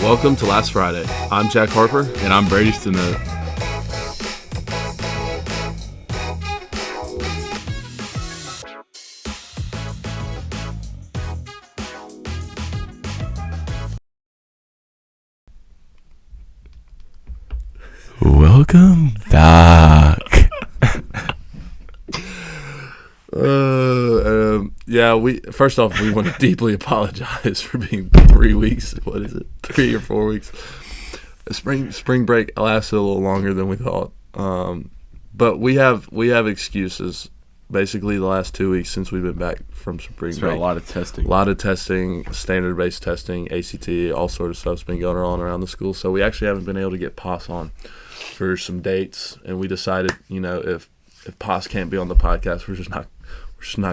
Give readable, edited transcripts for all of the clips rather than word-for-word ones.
Welcome to Last Friday. I'm Jack Harper. And I'm Brady Stinnett. Welcome back. We first off, we want to deeply apologize for being 3 weeks. What is it? 3 or 4 weeks. Spring break lasted a little longer than we thought. But we have excuses. Basically, the last 2 weeks since we've been back from spring break, A lot of testing, standard-based testing, ACT, all sort of stuff's been going on around the school. So we actually haven't been able to get POS on for some dates, and we decided, if POS can't be on the podcast, we're just not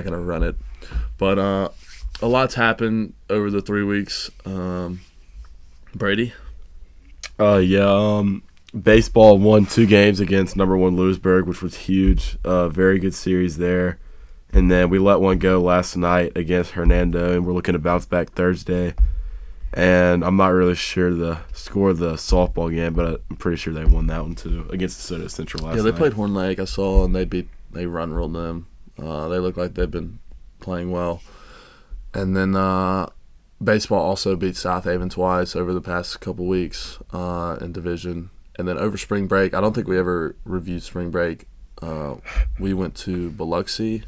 going to run it. But a lot's happened over the 3 weeks. Brady? Baseball won 2 games against number 1 Lewisburg, which was huge. Very good series there. And then we let one go last night against Hernando, and we're looking to bounce back Thursday. And I'm not really sure the score of the softball game, but I'm pretty sure they won that one too against DeSoto Central last night. Yeah, they played Horn Lake, I saw, and they run-rolled them. They look like they've been playing well. And then baseball also beat South Haven twice over the past couple weeks in division. And then over spring break, I don't think we ever reviewed spring break. We went to Biloxi,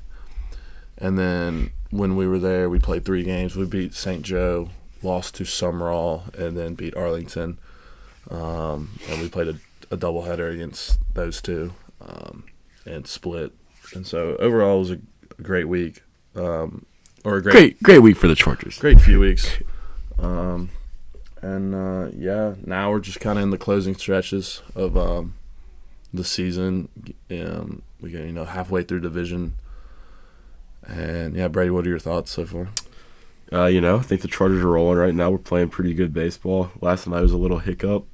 and then when we were there, we played 3 games. We beat St. Joe, lost to Summerall, and then beat Arlington. And we played a doubleheader against those two and split. And so overall, it was a great week. Or a great week for the Chargers. Great few weeks. Now we're just kind of in the closing stretches of the season. We get halfway through division. And Brady, what are your thoughts so far? I think the Chargers are rolling right now. We're playing pretty good baseball. Last night was a little hiccup,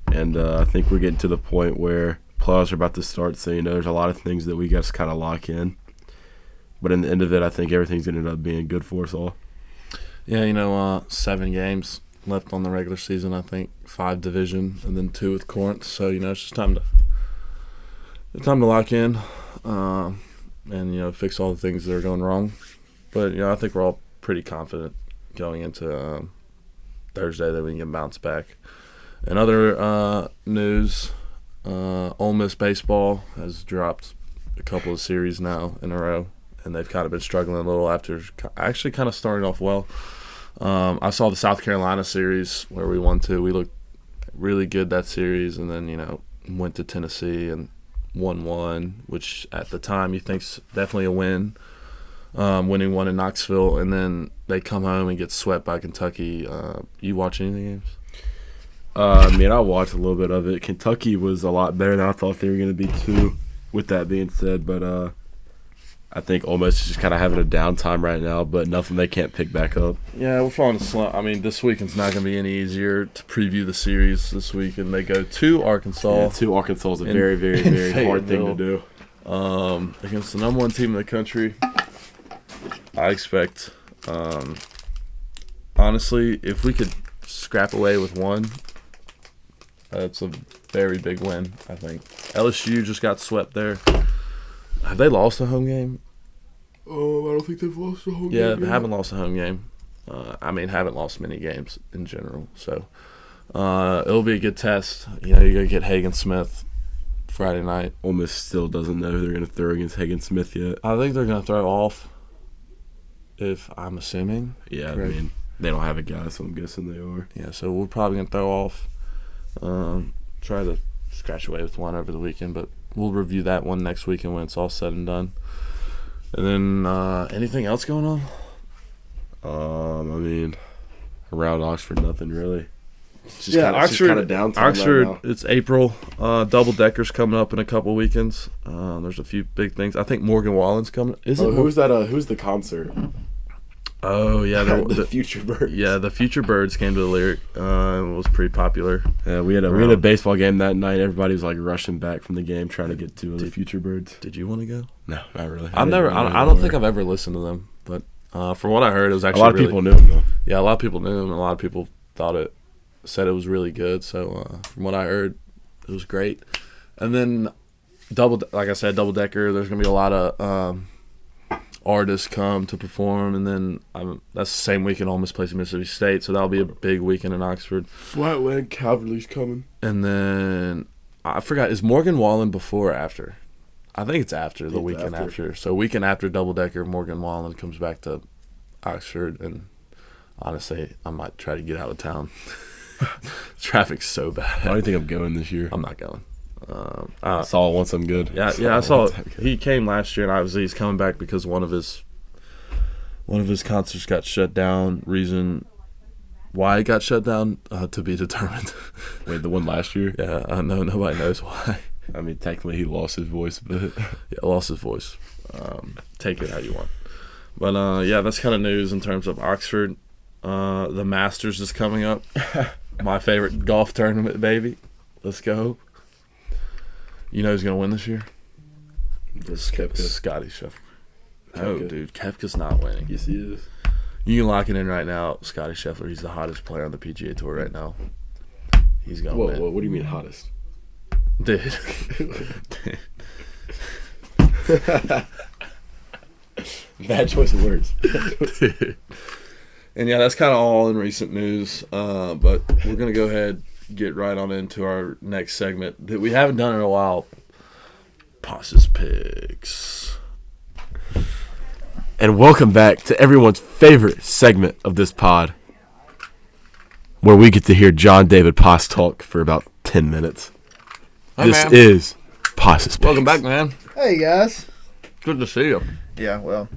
and I think we're getting to the point where playoffs are about to start. So there's a lot of things that we got to kind of lock in. But in the end of it, I think everything's going to end up being good for us all. Yeah, 7 games left on the regular season, I think. 5 division, and then 2 with Corinth. So, it's just time to lock in and, fix all the things that are going wrong. But, I think we're all pretty confident going into Thursday that we can bounce back. And other news, Ole Miss baseball has dropped a couple of series now in a row. And they've kind of been struggling a little after actually kind of starting off well. I saw the South Carolina series where we won 2. We looked really good that series, and then, went to Tennessee and won 1, which at the time you think's definitely a win, winning 1 in Knoxville. And then they come home and get swept by Kentucky. You watch any of the games? I watched a little bit of it. Kentucky was a lot better than I thought they were going to be too, with that being said. But I think Ole Miss is just kind of having a downtime right now, but nothing they can't pick back up. Yeah, we're falling asleep. This weekend's not going to be any easier to preview the series this week, and they go to Arkansas. Yeah, to Arkansas is a very, very, very hard thing to do. Against the number 1 team in the country. I expect, honestly, if we could scrap away with 1, that's a very big win, I think. LSU just got swept there. Have they lost a home game? I don't think they've lost a home game. Yeah, they haven't lost a home game. Haven't lost many games in general. So it'll be a good test. You're going to get Hagen Smith Friday night. Ole Miss still doesn't know who they're going to throw against Hagen Smith yet. I think they're going to throw off, if I'm assuming. Yeah, correct. They don't have a guy, so I'm guessing they are. Yeah, so we're probably going to throw off. Try to scratch away with 1 over the weekend, but we'll review that one next weekend when it's all said and done. And then anything else going on? Around Oxford, nothing really. Oxford kind of downtime Oxford, right now. It's April. Double Decker's coming up in a couple weekends. There's a few big things. I think Morgan Wallen's coming. Who's that? Who's the concert? Oh, yeah. The Future Birds. Yeah, the Future Birds came to the Lyric. It was pretty popular. Yeah, we had a baseball game that night. Everybody was rushing back from the game trying to get to the Future Birds. Did you want to go? No, not really. I don't think I've ever listened to them, but from what I heard, it was actually a lot of people knew them though. Yeah, a lot of people knew them. A lot of people thought it said it was really good. So from what I heard, it was great. And then like I said, double decker. There's gonna be a lot of artists come to perform, and then that's the same weekend Ole Miss plays at Mississippi State, so that'll be a big weekend in Oxford. Flatland Cavalry's coming. And then I forgot, is Morgan Wallen before or after? I think it's after, the weekend after. So weekend after double decker, Morgan Wallen comes back to Oxford, and honestly, I might try to get out of town. Traffic's so bad. I don't think I'm going this year. I'm not going. I saw it once I'm good. Yeah, I saw it. He came last year, and he's coming back because one of his concerts got shut down. Reason why it got shut down to be determined. Wait, the one last year? Yeah, I know nobody knows why. I mean, technically he lost his voice, but yeah, lost his voice. Take it how you want. But yeah, that's kind of news in terms of Oxford. The Masters is coming up. My favorite golf tournament, baby. Let's go. You know who's going to win this year? Scotty Scheffler. No, dude. Koepka's not winning. Yes, he is. You can lock it in right now. Scotty Scheffler, he's the hottest player on the PGA Tour right now. He's going to win. Whoa, what do you mean hottest? Dude. Bad choice of words. Dude. And yeah, that's kind of all in recent news. But we're going to go ahead get right on into our next segment that we haven't done in a while. Passa's Picks. And welcome back to everyone's favorite segment of this pod, where we get to hear John David Pass talk for about 10 minutes. Hi, this man. is Passa's Picks. Welcome back, man. Hey, guys. Good to see you. Yeah, well,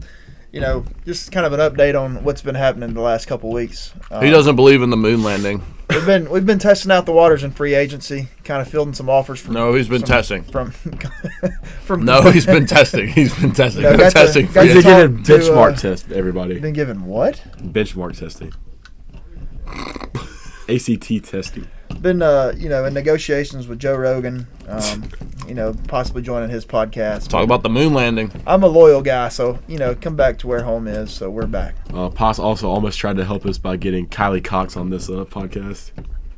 just kind of an update on what's been happening the last couple weeks. He doesn't believe in the moon landing. We've been testing out the waters in free agency, kind of fielding some offers from. No, he's been testing. From He's been testing. He's been testing. No, No, testing. got to He's talk getting benchmark test, everybody. Been given what? Benchmark testing. ACT testing. Been in negotiations with Joe Rogan, possibly joining his podcast. Talk about the moon landing. I'm a loyal guy, so come back to where home is. So we're back. Pass also almost tried to help us by getting Kylie Cox on this podcast.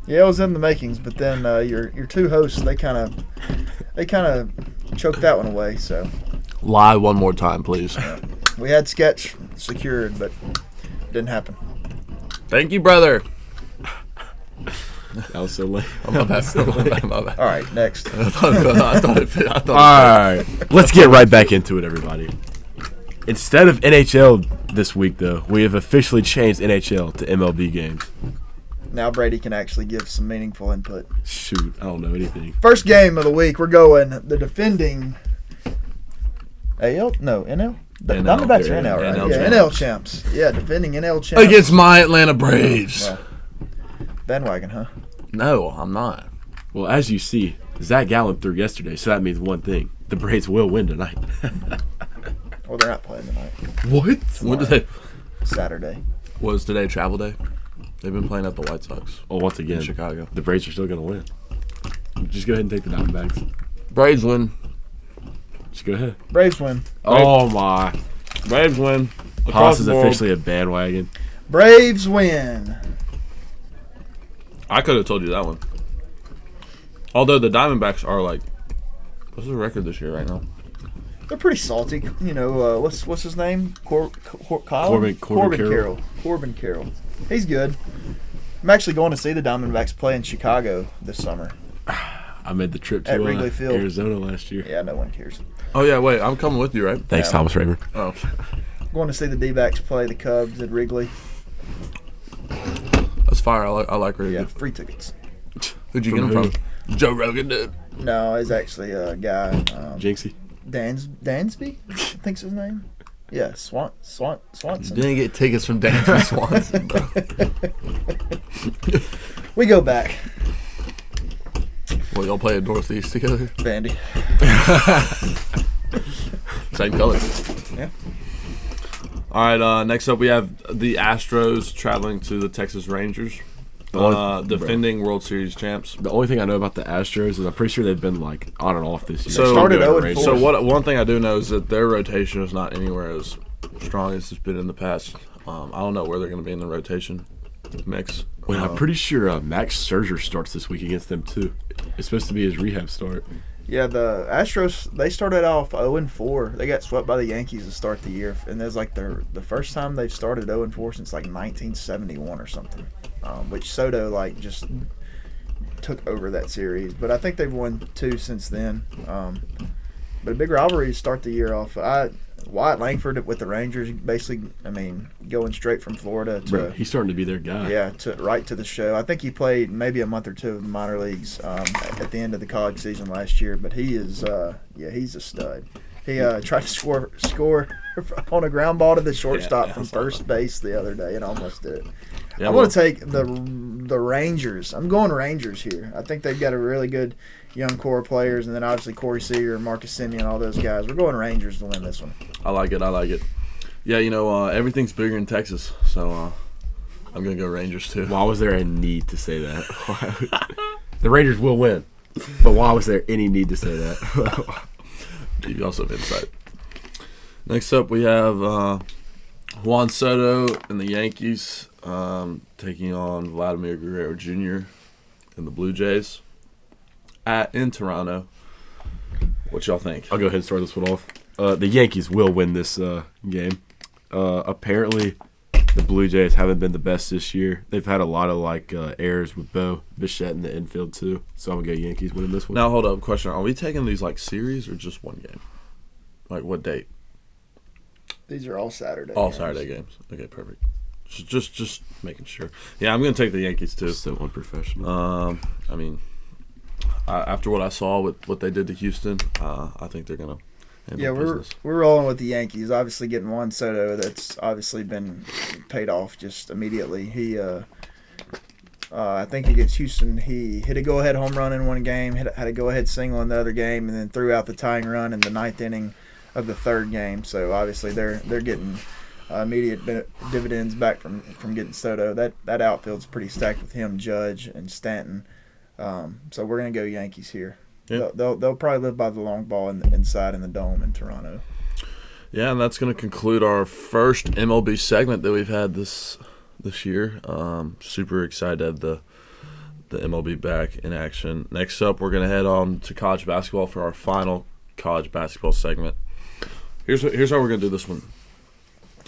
Yeah, it was in the makings, but then your two hosts they kind of choked that one away. So Lie one more time, please. we had sketch secured, but it didn't happen. Thank you, brother. That was so late. My bad. All right, next. I thought it fit. All right, let's get right back into it, everybody. Instead of NHL this week, though, we have officially changed NHL to MLB games. Now Brady can actually give some meaningful input. Shoot, I don't know anything. First game of the week, we're going the defending AL? No, NL? The NL. Diamondbacks are NL, right? NL yeah, champs. NL champs. Yeah, defending NL champs. Against my Atlanta Braves. Well, bandwagon, huh? No, I'm not. Well, as you see, Zach Gallen threw yesterday, so that means one thing. The Braves will win tonight. Well, they're not playing tonight. What? When did they? Saturday. Was today travel day? They've been playing at the White Sox. Oh, once again, In Chicago. the Braves are still going to win. Just go ahead and take the Diamondbacks. Braves win. Just go ahead. Braves win. Oh, my. Braves win. Pass is officially a bandwagon. Braves win. I could have told you that one. Although the Diamondbacks are like, what's the record this year right now? They're pretty salty. What's his name? Corbin Carroll. Corbin Carroll. He's good. I'm actually going to see the Diamondbacks play in Chicago this summer. I made the trip At to Wrigley Field. Arizona last year. Yeah, no one cares. Oh, yeah, wait. I'm coming with you, right? Thanks, Yeah. Thomas Raver. Oh. I'm going to see the D-backs play the Cubs at Wrigley. That's fire. I like Wrigley. Yeah, free tickets. Who'd you From get them from? Joe Rogan did. No, it's actually a guy. Jinxie. Dansby, I think's his name. Yeah, Swanson. Didn't get tickets from Dan Swanson, bro. We go back. Well, y'all play at Northeast together? Vandy. Same colors. Yeah. All right, next up we have the Astros traveling to the Texas Rangers. Defending World Series champs. The only thing I know about the Astros is I'm pretty sure they've been like on and off this year. So- Started They're 0-4. So one thing I do know is that their rotation is not anywhere as strong as it's been in the past. I don't know where they're going to be in the rotation. mix. Wait, I'm pretty sure Max Scherzer starts this week against them too. It's supposed to be his rehab start. Yeah, the Astros, they started off 0-4. They got swept by the Yankees to start the year, and that's like the first time they've started 0-4 since like 1971 or something, which Soto like just took over that series. But I think they've won 2 since then. But a big rivalry to start the year off. Wyatt Langford with the Rangers, basically, going straight from Florida to Bro, he's starting to be their guy. Yeah, right to the show. I think he played maybe a month or two in the minor leagues at the end of the college season last year, but he is, he's a stud. He tried to score on a ground ball to the shortstop from first base the other day and almost did it. Yeah, I want to take the Rangers. I'm going Rangers here. I think they've got a really good young core of players, and then obviously Corey Seager, Marcus Semien, all those guys. We're going Rangers to win this one. I like it. Yeah, everything's bigger in Texas, so I'm going to go Rangers too. Why was there a need to say that? The Rangers will win, but why was there any need to say that? You also have insight. Next up, we have Juan Soto and the Yankees taking on Vladimir Guerrero Jr. and the Blue Jays in Toronto. What y'all think? I'll go ahead and start this one off. The Yankees will win this game. Apparently, the Blue Jays haven't been the best this year. They've had a lot of errors with Bo Bichette in the infield too. So I'm gonna go Yankees winning this one. Now hold up, question: are we taking these series or just one game? Like what date? These are all Saturday. All games. Saturday games. Okay, perfect. Just making sure. Yeah, I'm gonna take the Yankees too. So unprofessional. After what I saw with what they did to Houston, I think they're gonna. We're rolling with the Yankees. Obviously, getting Juan Soto, that's obviously been paid off just immediately. He, I think against Houston, he hit a go-ahead home run in one game, had a go-ahead single in the other game, and then threw out the tying run in the 9th inning of the 3rd game. So obviously, they're getting immediate dividends back from getting Soto. That outfield's pretty stacked with him, Judge, and Stanton. So we're gonna go Yankees here. Yeah. They'll probably live by the long ball inside in the Dome in Toronto. Yeah, and that's going to conclude our first MLB segment that we've had this year. Super excited to have the MLB back in action. Next up, we're going to head on to college basketball for our final college basketball segment. Here's how we're going to do this one.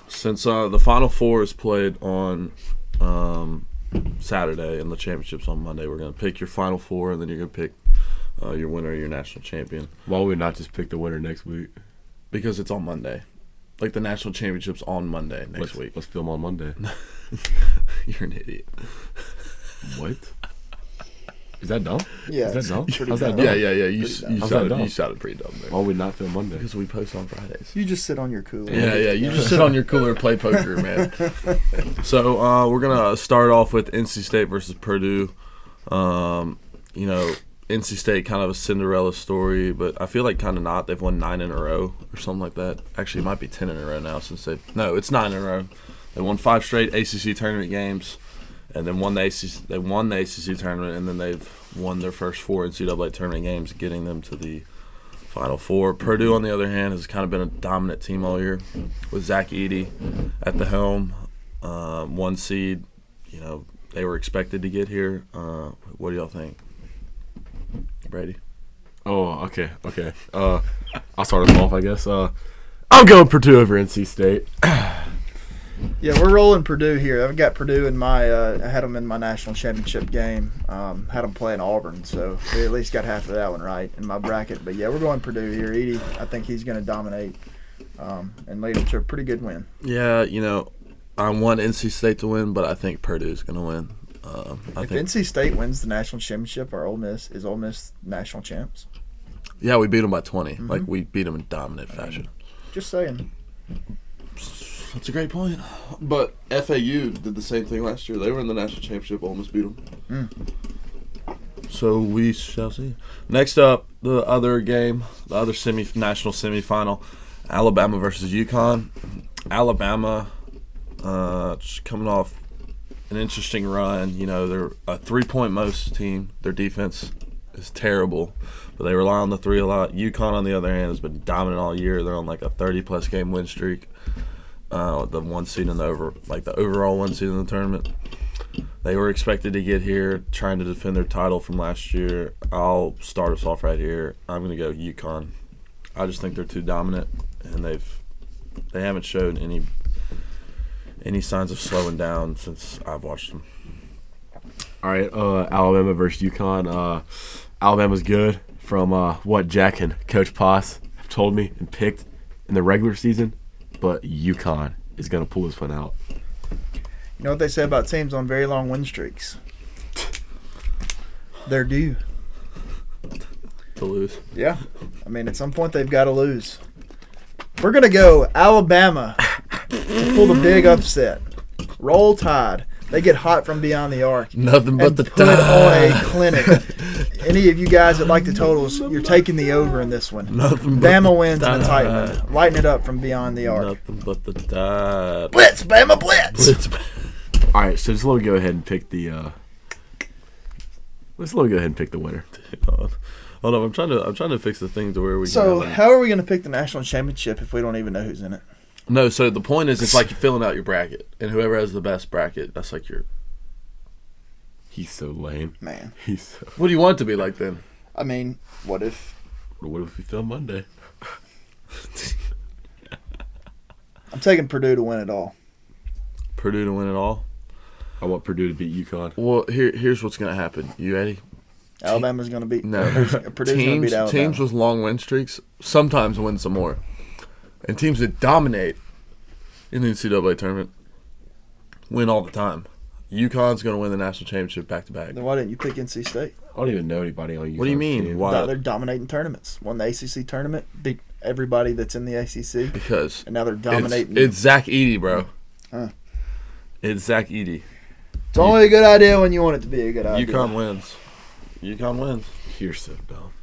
Since the Final Four is played on Saturday and the championship's on Monday, we're going to pick your Final Four, and then you're going to pick your winner, your national champion. Why would we not just pick the winner next week? Because it's on Monday. Like the national championship's on Monday next week. Let's film on Monday. You're an idiot. What? Is that dumb? Yeah. Is that dumb? How's that dumb? Yeah. You sounded pretty dumb there. Why would we not film Monday? Because we post on Fridays. You just sit on your cooler. Yeah. You just sit on your cooler and play poker, man. So we're gonna start off with NC State versus Purdue. NC State kind of a Cinderella story, but I feel like kind of not. They've won 9 in a row or something like that. Actually, it might be 10 in a row now it's 9 in a row. They won 5 straight ACC tournament games, and then won the ACC tournament, and then they've won their first 4 NCAA tournament games, getting them to the Final Four. Purdue, on the other hand, has kind of been a dominant team all year with Zach Edey at the helm, 1 seed. They were expected to get here. What do y'all think? Brady. Oh, okay. I'll start us off, I guess. I'm going Purdue over NC State. Yeah, we're rolling Purdue here. I've got Purdue in my I had them in my national championship game. Had them playing Auburn, so we at least got half of that one right in my bracket. But, yeah, we're going Purdue here. Edey, I think he's going to dominate and lead them to a pretty good win. Yeah, I want NC State to win, but I think Purdue's going to win. If NC State wins the national championship, Ole Miss national champs? Yeah, we beat them by 20. Mm-hmm. We beat them in dominant fashion. Just saying. That's a great point. But FAU did the same thing last year. They were in the national championship. Ole Miss beat them. So we shall see. Next up, the other game, the other national semifinal, Alabama versus UConn. Alabama just coming off an interesting run. They're a 3-point most team. Their defense is terrible, but they rely on the 3 a lot. UConn, on the other hand, has been dominant all year. They're on a 30-plus game win streak. The 1 seed in the overall 1 seed in the tournament. They were expected to get here trying to defend their title from last year. I'll start us off right here. I'm going to go UConn. I just think they're too dominant, and they haven't shown any signs of slowing down since I've watched them. All right, Alabama versus UConn. Alabama's good from what Jack and Coach Poss have told me and picked in the regular season, but UConn is going to pull this one out. You know what they say about teams on very long win streaks? They're due To lose. Yeah. I mean, at some point they've got to lose. We're going to go Alabama to pull the big upset. Roll Tide. They get hot from beyond the arc. Nothing but and the put on Tide. a clinic. Any of you guys that like the totals, you're taking the over in this one. Nothing but Bama the wins in a tight Tide. one. Lighten it up from beyond the arc. Nothing but the Tide. Blitz, Bama, blitz. All right, so just let me go ahead and pick the. Let's let me go ahead and pick the winner. Hold on, I'm trying to fix the thing to where we. So can how are we going to pick the national championship if we don't even know who's in it? No, so the point is, it's like you're filling out your bracket, and whoever has the best bracket, that's like your. He's so lame. Man. He's so. What do you want it to be like then? I mean, what if What if we film Monday? I'm taking Purdue to win it all? Purdue to win it all. I want Purdue to beat UConn. Well, here's what's gonna happen. You ready? Alabama's going to beat. No. Purdue's going to beat Alabama. Teams with long win streaks sometimes win some more, and teams that dominate in the NCAA tournament win all the time. UConn's going to win the national championship back to back. Then why didn't you pick NC State? I don't even know anybody on UConn. What do you mean? Team. Why? They're dominating tournaments. Won the ACC tournament, beat everybody that's in the ACC, Because and now they're dominating. It's Zach Edey, bro. Huh. It's Zach Edey. It's only a good idea when you want it to be a good idea. UConn wins. UConn wins. You're so dumb.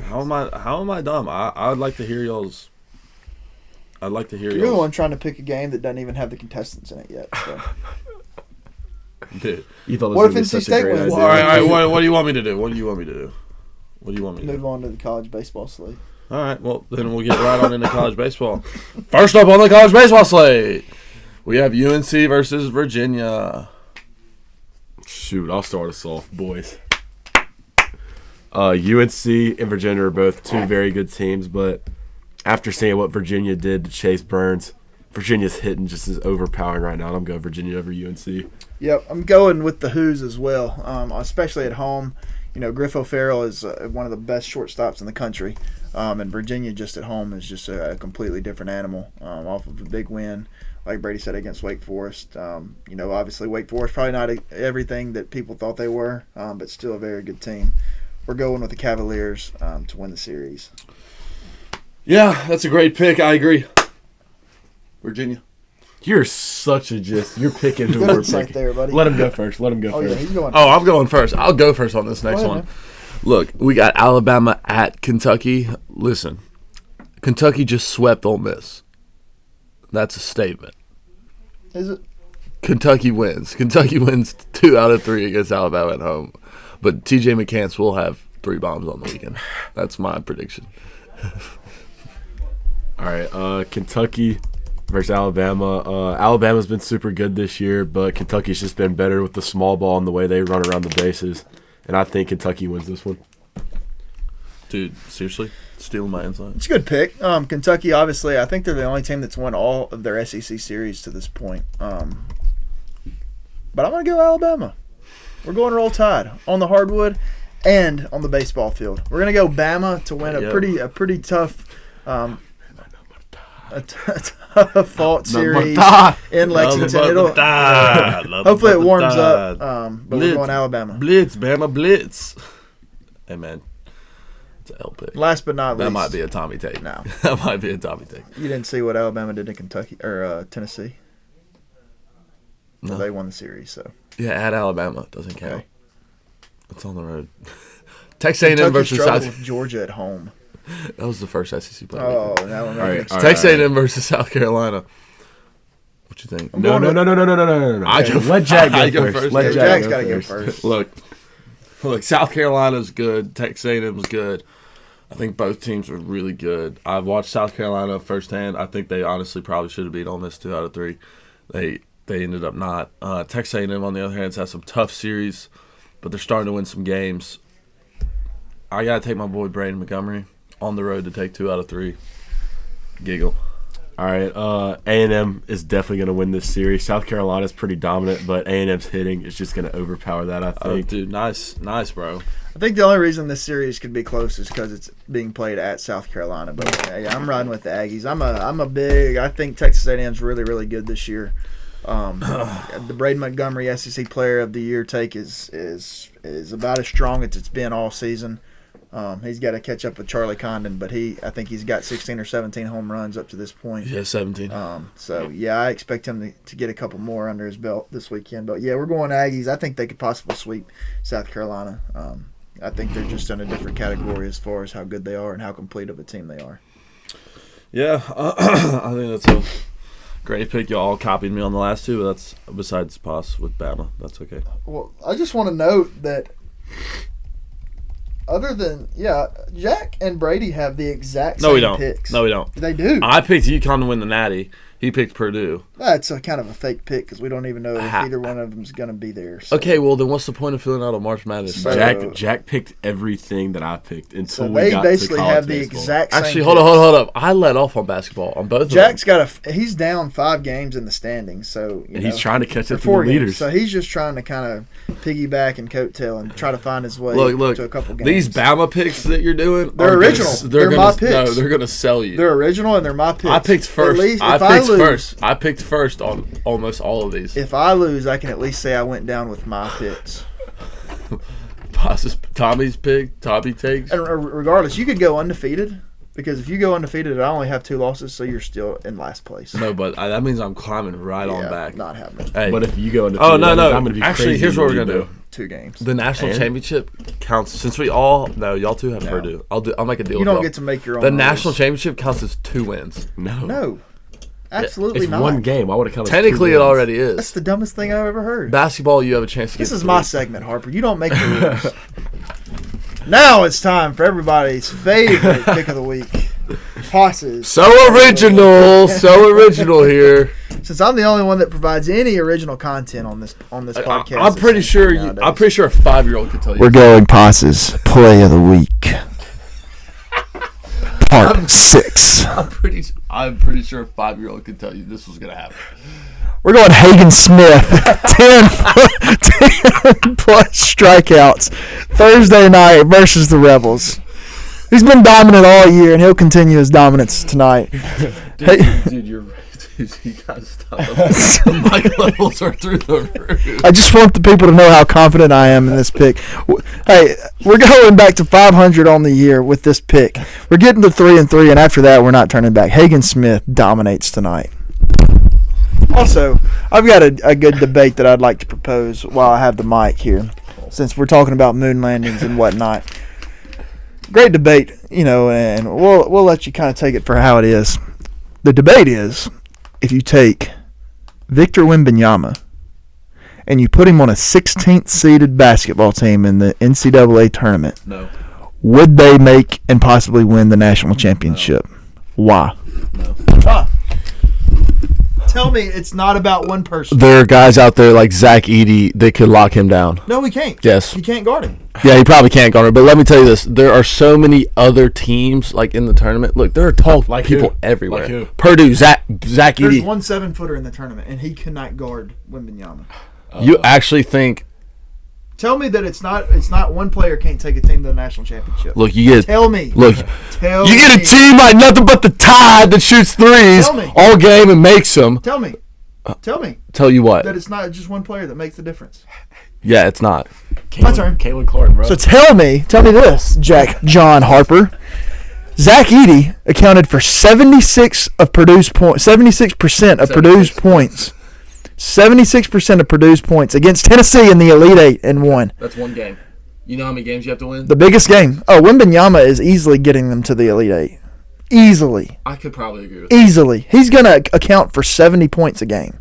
How am I dumb? I'd like to hear y'all's. I'd like to hear You're the y'all's. one trying to pick a game that doesn't even have the contestants in it yet. So. Dude. You thought this What was if gonna be NC such a State great wins? idea. All right. What do you want me to do? What do you want me to do? What do you want me to Move do? on to the college baseball slate. All right. Well, then we'll get right on into college baseball. First up on the college baseball slate, we have UNC versus Virginia. Shoot, I'll start us off, boys. UNC and Virginia are both two very good teams, but after seeing what Virginia did to Chase Burns, Virginia's hitting just as overpowering right now, and I'm going Virginia over UNC. Yep, I'm going with the Who's as well, especially at home. You know, Griff O'Farrell is one of the best shortstops in the country, and Virginia just at home is just a completely different animal off of a big win, like Brady said, against Wake Forest. You know, obviously Wake Forest probably not everything that people thought they were, but still a very good team. We're going with the Cavaliers to win the series. Yeah, that's a great pick. I agree. Virginia. You're such a you're picking who Good we're insight picking. there, buddy. Let him go first. Oh, yeah, he's going. Oh, I'm going first. I'll go first on this next ahead, one. man. Look, we got Alabama at Kentucky. Listen, Kentucky just swept Ole Miss. That's a statement. Is it? Kentucky wins. Kentucky wins 2 out of 3 against Alabama at home. But TJ McCants will have 3 bombs on the weekend. That's my prediction. All right, Kentucky versus Alabama. Alabama's been super good this year, but Kentucky's just been better with the small ball and the way they run around the bases. And I think Kentucky wins this one. Dude, seriously? Stealing my insight. It's a good pick. Kentucky, obviously, I think they're the only team that's won all of their SEC series to this point. But I'm going to go Alabama. We're going Roll Tide on the hardwood and on the baseball field. We're going to go Bama to win a pretty tough tough fault series in Lexington. Hopefully it warms up, but we're going Alabama. Blitz, Bama, blitz. Hey, man. It's an L pick. Last but not least. That might be a Tommy take. No. That might be a Tommy take. You didn't see what Alabama did to Kentucky or Tennessee? No. They won the series, so. Yeah, at Alabama. Doesn't count. Okay. It's on the road. Texas A&M Kentucky versus struggled South. with Georgia at home. That was the first SEC play. Oh, that one. All right. Texas A&M versus South Carolina. What you think? No. Let Jack I go go first. first. Let Yeah, Jack Jack's go got to go first. first. Look, South Carolina's good. Texas A&M's good. I think both teams are really good. I've watched South Carolina firsthand. I think they honestly probably should have beat Ole Miss 2 out of 3. They they ended up not. Texas A&M, on the other hand, has had some tough series, but they're starting to win some games. I got to take my boy Brady Montgomery on the road to take 2 out of 3. Giggle. All right, A&M is definitely going to win this series. South Carolina's pretty dominant, but A&M's hitting is just going to overpower that, I think. Dude, nice, bro. I think the only reason this series could be close is because it's being played at South Carolina. But yeah, I'm riding with the Aggies. I think Texas A&M's really, really good this year. The Brady Montgomery SEC Player of the Year take is about as strong as it's been all season. He's got to catch up with Charlie Condon, but I think he's got 16 or 17 home runs up to this point. Yeah, 17. So, yeah, I expect him to get a couple more under his belt this weekend. But, yeah, we're going Aggies. I think they could possibly sweep South Carolina. I think they're just in a different category as far as how good they are and how complete of a team they are. Yeah, I think that's a great pick. Y'all copied me on the last two, but that's besides Poss with Bama. That's okay. Well, I just want to note that other than, Jack and Brady have the exact same picks. No, we don't. They do. I picked UConn to win the Natty. He picked Purdue. That's a kind of a fake pick because we don't even know if either one of them is going to be there. So. Okay, well, then what's the point of filling out a March Madness? Jack picked everything that I picked until we got to college basically have the baseball. exact same Actually, hold up. I let off on basketball on both Jack's of them. he's down 5 games in the standings, so he's trying to catch up to the 4 leaders. Games, so he's just trying to kind of piggyback and coattail and try to find his way to a couple games. These Bama picks that you're doing, they're original. They're my picks. No, they're going to sell you. They're original and they're my picks. I picked first. At least I picked first on almost all of these. If I lose, I can at least say I went down with my picks. Tommy's pick, Tommy takes. And regardless, you could go undefeated because if you go undefeated, I only have 2 losses, so you're still in last place. No, but that means I'm climbing right on back. Not happening. Hey. But if you go undefeated, I'm going to be Actually, crazy. here's what we're going to do. 2 games. The national championship counts since y'all two have Purdue. I'll make a deal. You don't get to make your own. The national championship counts as 2 wins. No. Absolutely it's not. 1 game. I would have counted. Technically, it already is. That's the dumbest thing I've ever heard. Basketball, you have a chance to get. This is my segment, Harper. You don't make the rules. Now it's time for everybody's favorite pick of the week. Posses. So original here. Since I'm the only one that provides any original content on this podcast, I'm pretty sure a 5-year-old could tell you. We're going Posses play of the week. Part 6. I'm pretty sure a 5-year-old could tell you this was gonna happen. We're going Hagen Smith, 10 plus strikeouts Thursday night versus the Rebels. He's been dominant all year, and he'll continue his dominance tonight. Dude, you're right. Dude, you gotta stop. The mic levels are through the roof. I just want the people to know how confident I am in this pick. Hey, we're going back to 500 on the year with this pick. We're getting to 3-3, and after that, we're not turning back. Hagen Smith dominates tonight. Also, I've got a good debate that I'd like to propose while I have the mic here, since we're talking about moon landings and whatnot. Great debate, and we'll let you kind of take it for how it is. The debate is, if you take Victor Wembanyama and you put him on a 16th seeded basketball team in the NCAA tournament, would they make and possibly win the national championship? No. Why? No. Tell me it's not about one person. There are guys out there like Zach Edey that could lock him down. No, we can't. Yes. You can't guard him. Yeah, he probably can't guard him. But let me tell you this. There are so many other teams like in the tournament. Look, there are tall people everywhere. Like who? Purdue, Zach Edey. There's one 7-footer in the tournament, and he cannot guard Wembanyama. You actually think... Tell me that it's not one player can't take a team to the national championship. Look, you get... Tell me. Look, you get a team like nothing but the Tide that shoots threes all game and makes them. Tell me. Tell you what? That it's not just one player that makes the difference. Yeah, it's not. My turn. Caitlin Clark, bro. So tell me this, John Harper. Zach Edey accounted for 76% of Purdue's points. 76% of Purdue's points against Tennessee in the Elite Eight and won. That's one game. You know how many games you have to win? The biggest game. Oh, Wembanyama is easily getting them to the Elite Eight. Easily. I could probably agree with that. Easily. He's going to account for 70 points a game.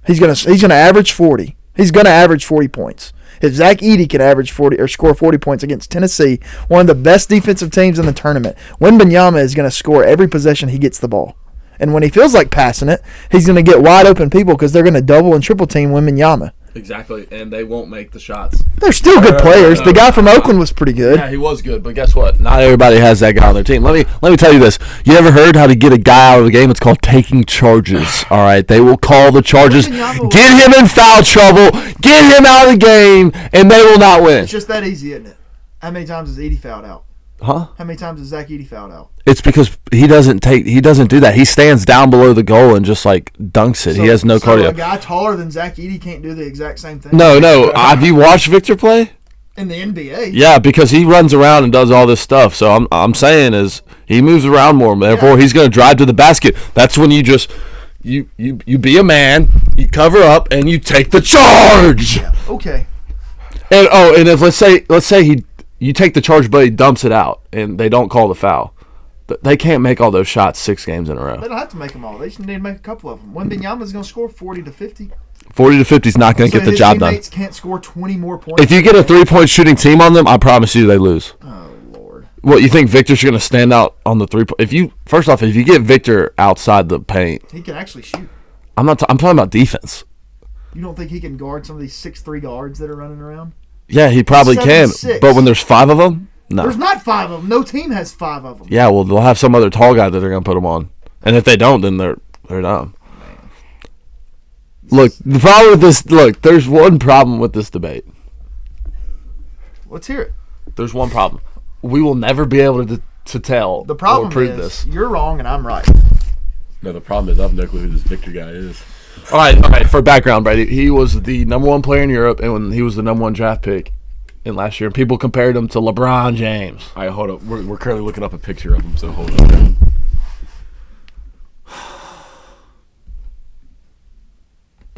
He's going to average 40. He's going to average 40 points. If Zach Edey can average 40 or score 40 points against Tennessee, one of the best defensive teams in the tournament, Wembanyama is going to score every possession he gets the ball. And when he feels like passing it, he's going to get wide open people because they're going to double and triple team Wembanyama. Exactly, and they won't make the shots. They're still good players. The guy from Oakland was pretty good. Yeah, he was good, but guess what? Not everybody has that guy on their team. Let me tell you this. You ever heard how to get a guy out of the game? It's called taking charges. All right, they will call the charges. Get him in foul trouble. Get him out of the game, and they will not win. It's just that easy, isn't it? How many times has Edie fouled out? Huh? How many times has Zach Edey fouled out? It's because he doesn't do that. He stands down below the goal and just like dunks it. He has no cardio. A guy taller than Zach Edey can't do the exact same thing. No. Have you watched Victor play? In the NBA? Yeah, because he runs around and does all this stuff. So I'm saying is he moves around more. Therefore, he's going to drive to the basket. That's when you just you be a man, you cover up, and you take the charge. Yeah. Okay. And if let's say you take the charge, but he dumps it out, and they don't call the foul. They can't make all those shots 6 games in a row. They don't have to make them all. They just need to make a couple of them. Wembanyama's going to score 40 to 50. 40 to 50 is not going to get the job done. His teammates can't score 20 more points. If you get a 3-point shooting team on them, I promise you they lose. Oh, Lord. What, you think Victor's going to stand out on the 3-point? First off, if you get Victor outside the paint, he can actually shoot. I'm talking about defense. You don't think he can guard some of these 6'3" guards that are running around? Yeah, he probably can. 7'6". But when there's 5 of them, no. There's not 5 of them. No team has 5 of them. Yeah, well, they'll have some other tall guy that they're going to put them on. And if they don't, then they're dumb. Look, the problem with this, there's one problem with this debate. Let's hear it. There's one problem. We will never be able to tell the problem or prove is this. You're wrong and I'm right. No, the problem is I have no clue who this Victor guy is. All right. For background, Brady, he was the number 1 player in Europe, and when he was the number 1 draft pick in last year, people compared him to LeBron James. All right, hold up. We're currently looking up a picture of him, so hold up.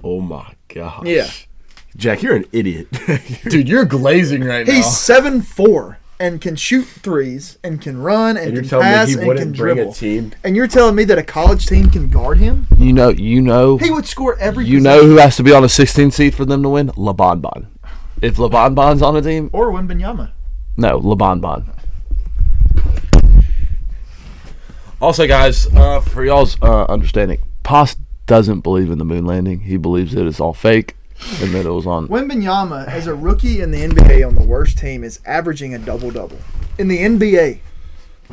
Oh my gosh. Yeah. Jack, you're an idiot. Dude, you're glazing right now. He's 7'4" and can shoot threes and can run and you're can telling pass me he and wouldn't can bring dribble. a team? And you're telling me that a college team can guard him? You know. He would score every You know who has to be on a 16 seed for them to win? LeBon. If LeBon's on a team, or Wembanyama. no, LeBon. Also, guys, for y'all's understanding, Pos doesn't believe in the moon landing. He believes it is all fake and that it was on. Wembanyama, as a rookie in the NBA on the worst team, is averaging a double-double. In the NBA.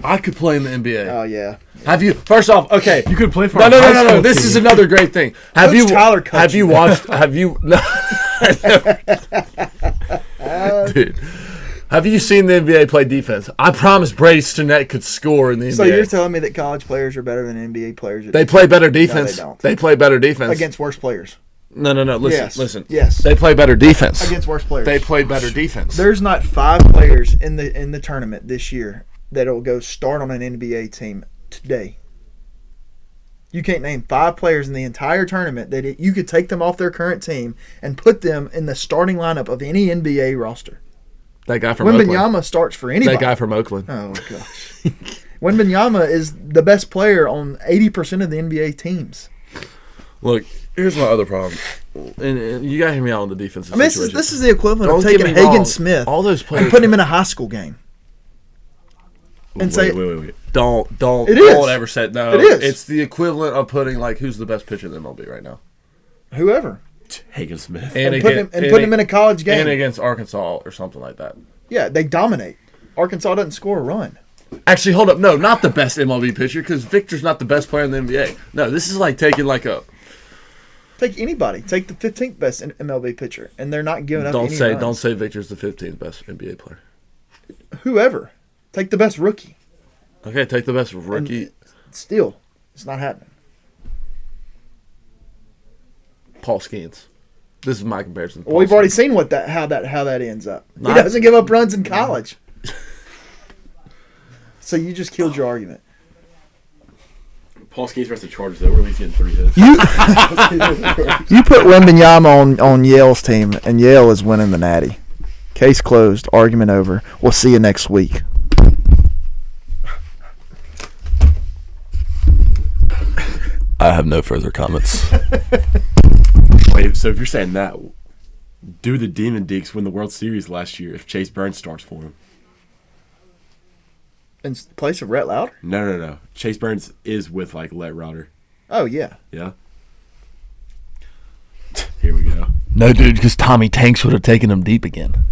I could play in the NBA. Oh, yeah. Have you? First off, okay. You could play for No. This is another great thing. Have you watched? Have you? No. Dude, have you seen the NBA play defense? I promise Brady Stinnett could score in the NBA. So you're telling me that college players are better than NBA players? They play better defense. No, they don't. They play better defense Against worse players. No. Listen. Yes. They play better defense. Against worse players. They play better defense. There's not 5 players in the tournament this year that'll go start on an NBA team today. You can't name 5 players in the entire tournament that you could take them off their current team and put them in the starting lineup of any NBA roster. That guy from Oakland. Wembanyama starts for anybody. That guy from Oakland. Oh, gosh. Wembanyama is the best player on 80% of the NBA teams. Look, here's my other problem. And you got to hear me out on the defensive situation. This is the equivalent Don't of get taking me wrong. Hagen Smith All those players and putting him in a high school game. And Wait. Don't It is. ever say no. It is. It's the equivalent of putting who's the best pitcher in the MLB right now. Whoever. Hagen Smith. And put him in a college game. And against Arkansas or something like that. Yeah, they dominate. Arkansas doesn't score a run. Actually, hold up. No, not the best MLB pitcher because Victor's not the best player in the NBA. No, this is like taking Take anybody. Take the 15th best MLB pitcher, and they're not giving up any runs. Don't say Victor's the 15th best NBA player. Whoever. Take the best rookie. Okay, take the best rookie. And still, it's not happening. Paul Skeens. This is my comparison. Well, we've already seen how that ends up. He doesn't give up runs in college. So you just killed your argument. Paul Skeens versus the Chargers, though. We're at least getting 3 hits. You put Wembanyama on Yale's team, and Yale is winning the Natty. Case closed. Argument over. We'll see you next week. I have no further comments. Wait, so if you're saying that, do the Demon Deeks win the World Series last year if Chase Burns starts for him? In place of Rhett Lauder? No. Chase Burns is with, Let Router. Oh, yeah. Yeah. Here we go. No, dude, because Tommy Tanks would have taken him deep again.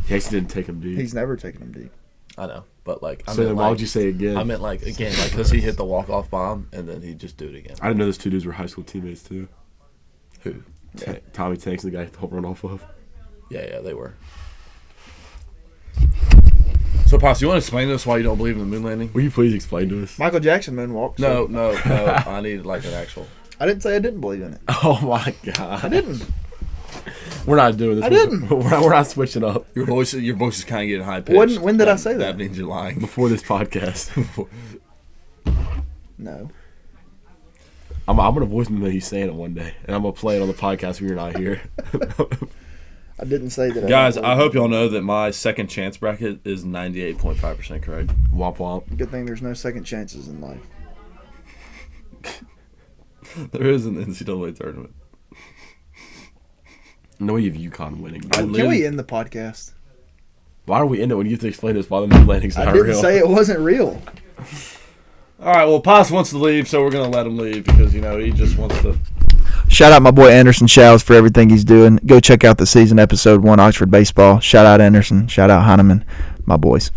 He actually didn't take him deep. He's never taken him deep. I know, but like, So then why would you say again? I meant like again, like because he hit the walk-off bomb and then he'd just do it again. I didn't know those two dudes were high school teammates too. Who? Tommy Tanks and the guy hit the home run off of. Yeah, they were. So, Pops, you want to explain to us why you don't believe in the moon landing? Will you please explain to us? Michael Jackson moonwalked. So No. I need like an actual. I didn't say I didn't believe in it. Oh my god! I didn't. We're not doing this. I didn't. We're not switching up. Your voice is kind of getting high pitched. When did I say that? That means you're lying. Before this podcast. No. I'm gonna voice him that he's saying it one day, and I'm gonna play it on the podcast when you're not here. I didn't say that. Guys, I hope y'all know that my second chance bracket is 98.5% correct. Womp womp. Good thing there's no second chances in life. There is an NCAA tournament. No way you have UConn winning. Can we end the podcast? Why are we in it when you have to explain to us why the moon landing's not I didn't real? say it wasn't real. All right, well, Pops wants to leave, so we're going to let him leave because, he just wants to. Shout out my boy Anderson Shows for everything he's doing. Go check out the season episode 1 Oxford Baseball. Shout out Anderson. Shout out Heineman. My boys.